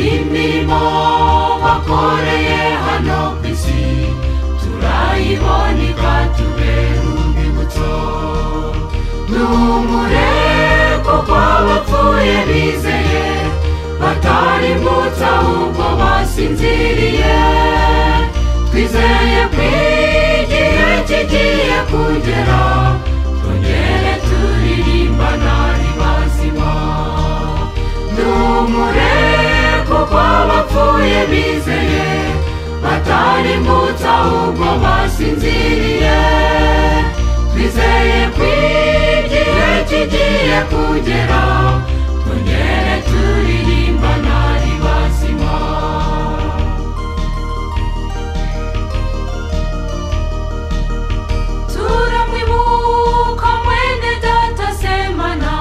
imirimo wakoreye hano ku isi turayibona ikatubera urwibutso. Duhumure kuko abapfuye bizeye batarimbutse ahubwo basinziriye. Twizeye ko igihe kigiye kugera twongere turirimbana ari bazima. Duhumure kuko abapfuye bizeye batarimbutse ahubwo basinziriye. Twizeye ko igihe kigiye kugera twongere turirimbana ari bazima. Turamwibuka mwene data Semana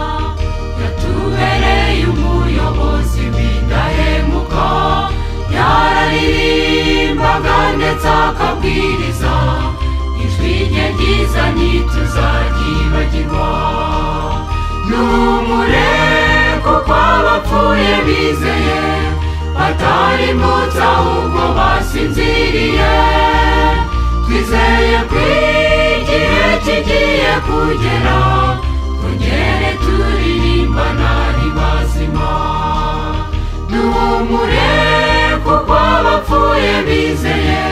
yatubereye umuyobozi w'indahemuka. Yararirimbaga ndetse akabwiriza, ijwi rye ryiza ntituzaryibagirwa. Duhumure kuko abapfuye bizeye batarimbutse ahubwo basinziriye. Twizeye ko igihe kigiye kugera twongere turirimbana ari bazima. Duhumure kuko abapfuye bizeye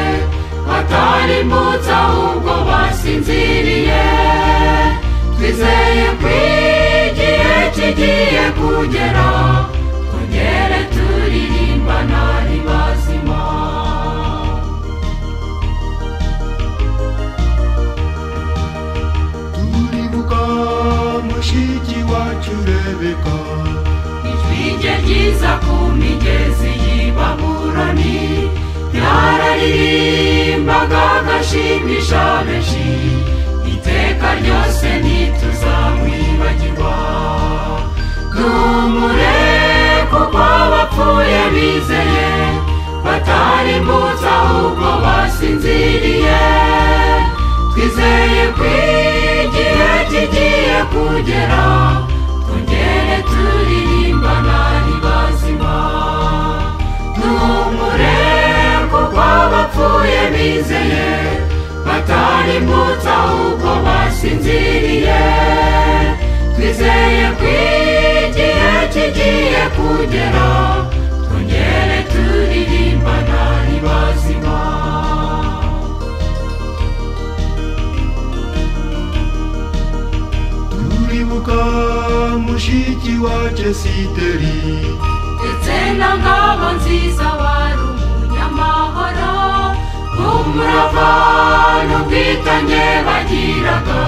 batarimbutse ahubwo basinziriye. Twizeye ko igihe kigiye kugera twongere turirimbana ari bazima. Turibuka mushiki wacu Rebeka, ijwi rye ryiza ku migezi y'i Babuloni. Yararirimbaga agashimisha benshi, iteka ryose ntituzamwibagirwa. Duhumure kuko abapfuye bizeye batarimbutse ahubwo basinziriye. Twizeye ko igihe kigiye kugera twongere turirimbana ari bazima. Duhumure kuko abapfuye bizeye batarimbutse ahubwo basinziriye. Twizeye ko igihe kigiye kugera twongere turirimbana ari bazima. turibuka mushiki wacu Esiteri, ndetse na Ngabonziza wari umunyamahoro. Umurava n'ubwitange bagiraga,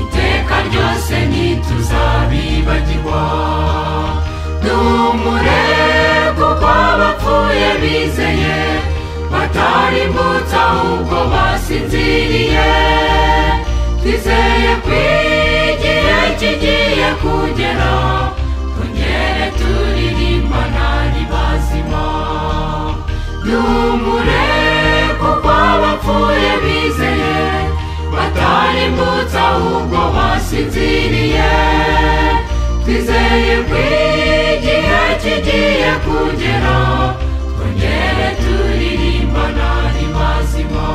iteka ryose ntituzabibagirwa. Duhumure kuko abapfuye bizeye batarimbutse ahubwo basinziriye. Twizeye ko igihe kigiye kugera twongere turirimbana ari bazima. Duhumure kuko abapfuye bizeye batarimbutse ahubwo basinziriye. Twizeye ko igihe kigiye kugera twongere turirimbana ari bazima.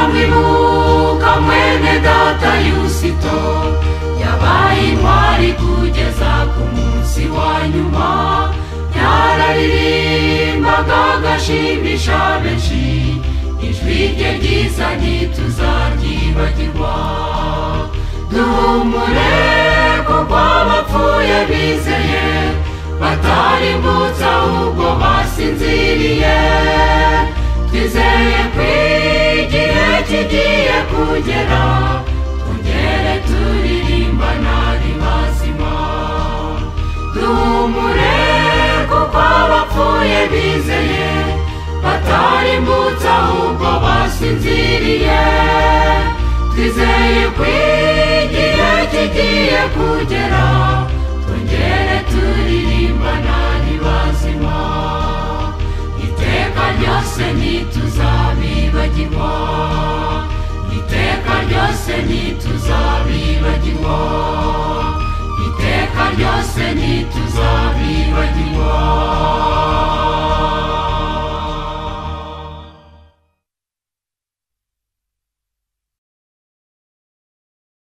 Turamwibuka mwene data Yusito, yabaye intwari kugeza ku munsi wa nyuma. Yararirimbaga agashimisha benshi, ijwi rye ryiza ntituzaryibagirwa. Duhumure kuko abapfuye bizeye batarimbutse ahubwo basinziriye. Twizeye ko igihe kigiye kugera twongere turirimbana ari bazima. Duhumure kuko abapfuye bizeye batarimbutse ahubwo basinziriye. Twizeye ko igihe kigiye kugera